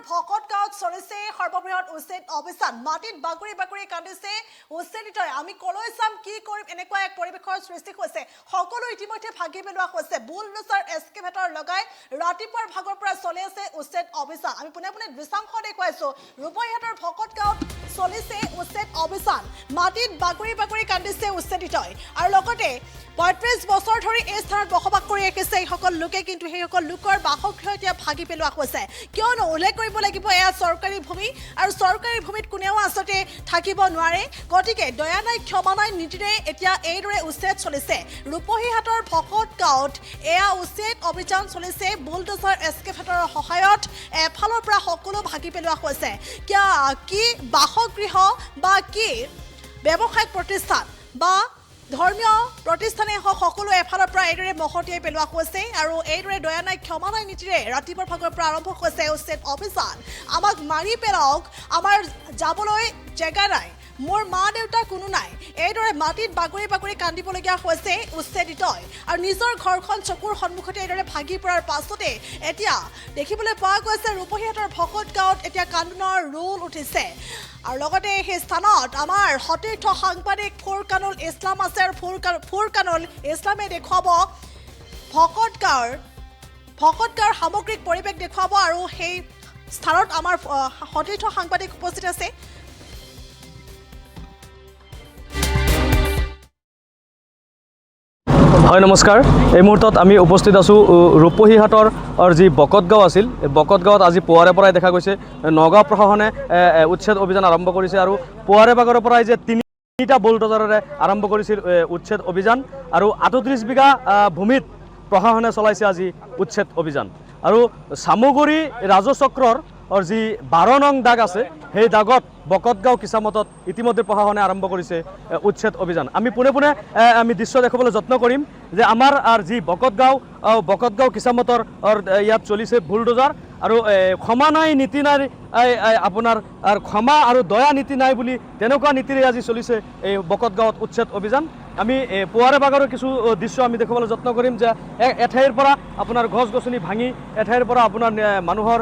ভকত গাঁৱত চলিছে সৰ্ববৃহৎ উচ্ছেদ অভিযান মাটিত বাগৰি বাগৰি কান্দিছে উচ্ছেদিতই আমি কলৈ চাম কি কৰিম এনেকুৱা এক পৰিৱেশৰ সৃষ্টি হৈছে সকলো ইতিমধ্যে ভাগি পেলোৱা হৈছে বুলডোজাৰ এক্সকেভেটৰ লগাই ৰাতিপুৱাৰ ভাগৰ পৰা চলি আছে উচ্ছেদ অভিযান আমি পুনে পুনে দৃশ্যাংশ দেখুৱাইছো ৰূপহীহাটৰ ভকত গাঁৱত চলিছে উচ্ছেদ অভিযান মাটিত বাগৰি বাগৰি কান্দিছে উচ্ছেদিতই আৰু লগতে ৩৫ বছৰ ধৰি এই স্থানত বসবাস কৰি আহিছে এইসকল লোকে কিন্তু সেইসকল লোকৰ বাসগৃহ এতিয়া ভাগি পেলোৱা হৈছে কিয়নো উল্লেখ কৰিব লাগিব এয়া চৰকাৰী ভূমি আৰু চৰকাৰী ভূমিত কোনেও আচলতে থাকিব নোৱাৰে গতিকে দয়া নাই ক্ষমা নাই নীতিৰে এতিয়া এইদৰে উচ্ছেদ চলিছে ৰূপহীহাটৰ ভকত গাঁৱত এয়া উচ্ছেদ অভিযান চলিছে বুলডোজাৰ এক্সকেভেটৰৰ সহায়ত এফালৰ পৰা সকলো ভাগি পেলোৱা হৈছে কি বাসগৃহ বা কি ব্যৱসায়িক প্ৰতিষ্ঠান বা ধৰ্মীয় প্ৰতিষ্ঠানে সকলো এফালৰ পৰা এইদৰে মহতিয়াই পেলোৱা হৈছে আৰু এইদৰে দয়া নাই ক্ষমা নাই নীতিৰে ৰাতিপুৱাৰ ভাগৰ পৰা আৰম্ভ হৈছে উচ্ছেদ অভিযান আমাক মাৰি পেলাওক আমাৰ যাবলৈ জেগা নাই মোৰ মা দেউতা কোনো নাই এইদৰে মাটিত বাগৰি বাগৰি কান্দিবলগীয়া হৈছে উচ্ছেদিতই আৰু নিজৰ ঘৰখন চকুৰ সন্মুখতে এইদৰে ভাগি পৰাৰ পাছতে এতিয়া দেখিবলৈ পোৱা গৈছে ৰূপহীহাটৰ ভকত গাঁৱত এতিয়া কান্দোনৰ ৰোল উঠিছে আৰু লগতে সেই স্থানত আমাৰ সতীৰ্থ সাংবাদিক ফুৰকানুল ইছলাম আছে আৰু ফুৰকানুল ইছলামে দেখুৱাব ভকত গাঁৱৰ সামগ্ৰিক পৰিৱেশ দেখুৱাব আৰু সেই স্থানত আমাৰ সতীৰ্থ সাংবাদিক উপস্থিত আছে হয় নমস্কাৰ এই মুহূৰ্তত আমি উপস্থিত আছোঁ ৰূপহীহাটৰ যি বকতগাঁও আছিল এই বকতগাঁৱত আজি পুৱাৰে পৰাই দেখা গৈছে নগাঁও প্ৰশাসনে উচ্ছেদ অভিযান আৰম্ভ কৰিছে আৰু পুৱাৰে ভাগৰ পৰাই যে তিনিটা বুলডোজাৰেৰে আৰম্ভ কৰিছিল উচ্ছেদ অভিযান আৰু ৩৮ বিঘা ভূমিত প্ৰশাসনে চলাইছে আজি উচ্ছেদ অভিযান আৰু চামগুৰি ৰাজচক্ৰৰ যি ১২ নং দাগ আছে সেই দাগত বকতগাঁও কিচামতত ইতিমধ্যে প্ৰশাসনে আৰম্ভ কৰিছে উচ্ছেদ অভিযান আমি পোনে পোনে আমি দৃশ্য দেখাবলৈ যত্ন কৰিম যে আমাৰ যি বকতগাঁও কিচামতৰ ইয়াত চলিছে বুলডোজাৰ আৰু ক্ষমা নাই নীতি নাই আপোনাৰ ক্ষমা আৰু দয়া নীতি নাই বুলি তেনেকুৱা নীতিৰে আজি চলিছে এই বকতগাঁৱত উচ্ছেদ অভিযান আমি পুৱাৰে ভাগৰ কিছু দৃশ্য আমি দেখাবলৈ যত্ন কৰিম যে এঠাইৰ পৰা আপোনাৰ গছ গছনি ভাঙি এঠাইৰ পৰা আপোনাৰ মানুহৰ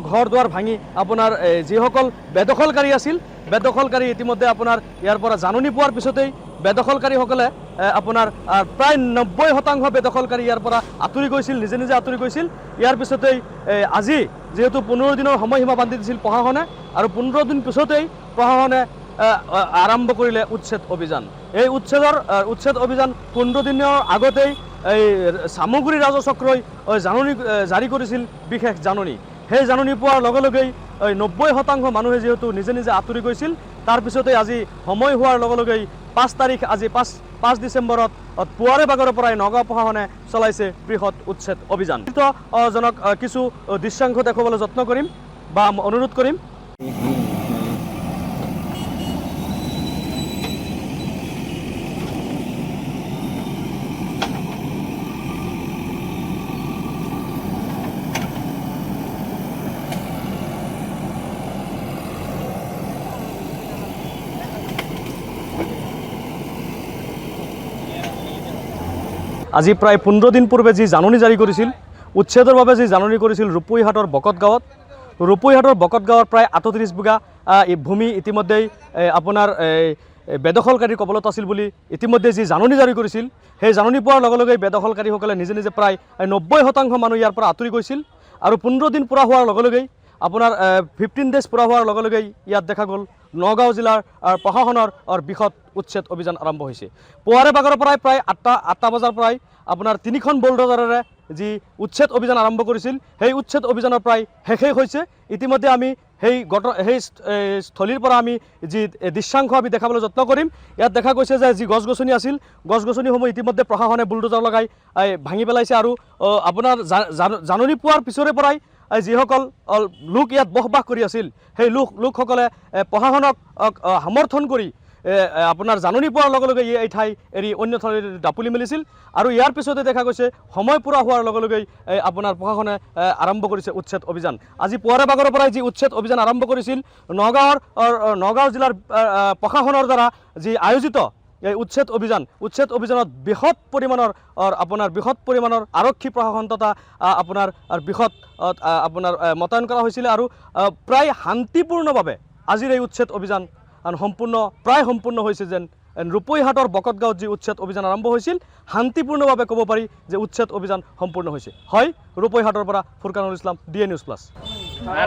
ঘৰ দুৱাৰ ভাঙি আপোনাৰ যিসকল বেদখলকাৰী আছিল বেদখলকাৰী ইতিমধ্যে আপোনাৰ ইয়াৰ পৰা জাননী পোৱাৰ পিছতেই বেদখলকাৰীসকলে আপোনাৰ প্ৰায় ৯০% বেদখলকাৰী ইয়াৰ পৰা আঁতৰি গৈছিল নিজে নিজে আঁতৰি গৈছিল ইয়াৰ পিছতেই আজি যেহেতু ১৫ দিনৰ সময়সীমা বান্ধি দিছিল প্ৰশাসনে আৰু ১৫ দিন পিছতেই প্ৰশাসনে আৰম্ভ কৰিলে উচ্ছেদ অভিযান এই উচ্ছেদ অভিযান ১৫ দিনৰ আগতেই এই চামগুৰি ৰাজচক্ৰই জাননী জাৰি কৰিছিল বিশেষ জাননী সেই জাননী পোৱাৰ লগে লগেই ৯০% মানুহে যেহেতু নিজে নিজে আঁতৰি গৈছিল তাৰপিছতে আজি সময় হোৱাৰ লগে লগেই ৫ তাৰিখ আজি ৫ ডিচেম্বৰত পুৱাৰে ভাগৰ পৰাই নগাঁও প্ৰশাসনে চলাইছে বৃহৎ উচ্ছেদ অভিযান জনক কিছু দৃশ্যাংশ দেখুৱাবলৈ যত্ন কৰিম বা অনুৰোধ কৰিম আজি প্ৰায় ১৫ দিন পূৰ্বে যি জাননী জাৰি কৰিছিল উচ্ছেদৰ বাবে যি জাননী কৰিছিল ৰূপহীহাটৰ বকতগাঁৱত প্ৰায় ৩৮ বিঘা ভূমি ইতিমধ্যেই আপোনাৰ বেদখলকাৰীৰ কবলত আছিল বুলি ইতিমধ্যে যি জাননী জাৰি কৰিছিল সেই জাননী পোৱাৰ লগে লগে বেদখলকাৰীসকলে নিজে নিজে প্ৰায় ৯০% মানুহ ইয়াৰ পৰা আঁতৰি গৈছিল আৰু ১৫ দিন পুৰা হোৱাৰ লগে লগেই আপোনাৰ 15 ডেজ পুৰা হোৱাৰ লগে লগেই ইয়াত দেখা গ'ল নগাঁও জিলাৰ প্ৰশাসনৰ বৃহৎ উচ্ছেদ অভিযান আৰম্ভ হৈছে পুৱাৰে ভাগৰ পৰাই প্ৰায় ৮টা বজাৰ পৰাই আপোনাৰ ৩খন বুলডোজাৰেৰে যি উচ্ছেদ অভিযান আৰম্ভ কৰিছিল সেই উচ্ছেদ অভিযানৰ প্ৰায় শেষেই হৈছে ইতিমধ্যে আমি সেই স্থলীৰ পৰা আমি যি দৃশ্যাংশ আমি দেখাবলৈ যত্ন কৰিম ইয়াত দেখা গৈছে যে যি গছ গছনি আছিল গছ গছনিসমূহ ইতিমধ্যে প্ৰশাসনে বুলডোজাৰ লগাই ভাঙি পেলাইছে আৰু আপোনাৰ জাননী পোৱাৰ পিছৰে পৰাই যিসকল লোক ইয়াত বসবাস কৰি আছিল সেই লোকসকলে প্ৰশাসনক সমৰ্থন কৰি আপোনাৰ জাননী পোৱাৰ লগে লগে এই ঠাই এৰি অন্য ঠাইলৈ দাপলি মেলিছিল আৰু ইয়াৰ পিছতে দেখা গৈছে সময় পুৰা হোৱাৰ লগে লগেই আপোনাৰ প্ৰশাসনে আৰম্ভ কৰিছে উচ্ছেদ অভিযান আজি পুৱাৰে ভাগৰ পৰাই যি উচ্ছেদ অভিযান আৰম্ভ কৰিছিল নগাঁও জিলাৰ প্ৰশাসনৰ দ্বাৰা যি আয়োজিত এই উচ্ছেদ অভিযানত বৃহৎ পৰিমাণৰ আৰক্ষী প্ৰশাসন তথা আপোনাৰ বৃহৎ আপোনাৰ মোতায়েন কৰা হৈছিলে আৰু প্ৰায় শান্তিপূৰ্ণভাৱে আজিৰ এই উচ্ছেদ অভিযান প্ৰায় সম্পূৰ্ণ হৈছে যেন ৰূপহীহাটৰ বকতগাঁৱত যি উচ্ছেদ অভিযান আৰম্ভ হৈছিল শান্তিপূৰ্ণভাৱে ক'ব পাৰি যে উচ্ছেদ অভিযান সম্পূৰ্ণ হৈছে হয় ৰূপহীহাটৰ পৰা ফুৰকানুল ইছলাম DA News Plus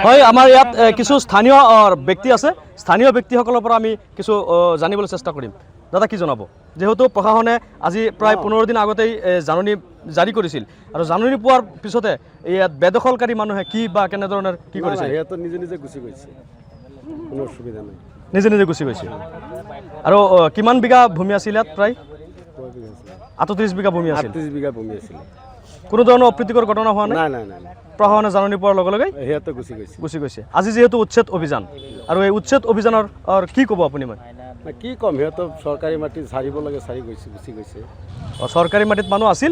হয় আমাৰ ইয়াত কিছু স্থানীয় ব্যক্তি আছে স্থানীয় ব্যক্তিসকলৰ পৰা আমি কিছু জানিবলৈ চেষ্টা কৰিম দাদা কি জনাব যেহেতু প্ৰশাসনে আজি প্ৰায় 15 দিন আগতেই জাননী জাৰি কৰিছিল আৰু জাননী পোৱাৰ পিছতে ইয়াত বেদখলকাৰী মানুহে কি বা কেনেধৰণৰ কি কৰিছে সিহঁতে নিজে নিজে গুচি গৈছে কোনো অসুবিধা নাই নিজে নিজে গুচি গৈছে আৰু কিমান বিঘা ভূমি আছিল ইয়াত প্ৰায় 38 বিঘা ভূমি আছিল 38 বিঘা ভূমি আছিল কোনো ধৰণৰ অপ্ৰীতিকৰ ঘটনা হোৱা নাই নাই নাই নাই প্ৰশাসনে জাননী পোৱাৰ লগে লগে সিহঁতে গুচি গৈছে আজি যেহেতু উচ্ছেদ অভিযান আৰু এই উচ্ছেদ অভিযানৰ কি ক'ব আপুনি মই কি ক'ম সিহঁতে চৰকাৰী মাটি চাৰিব লাগে চাৰি গুচি গৈছে চৰকাৰী মাটিত মানুহ আছিল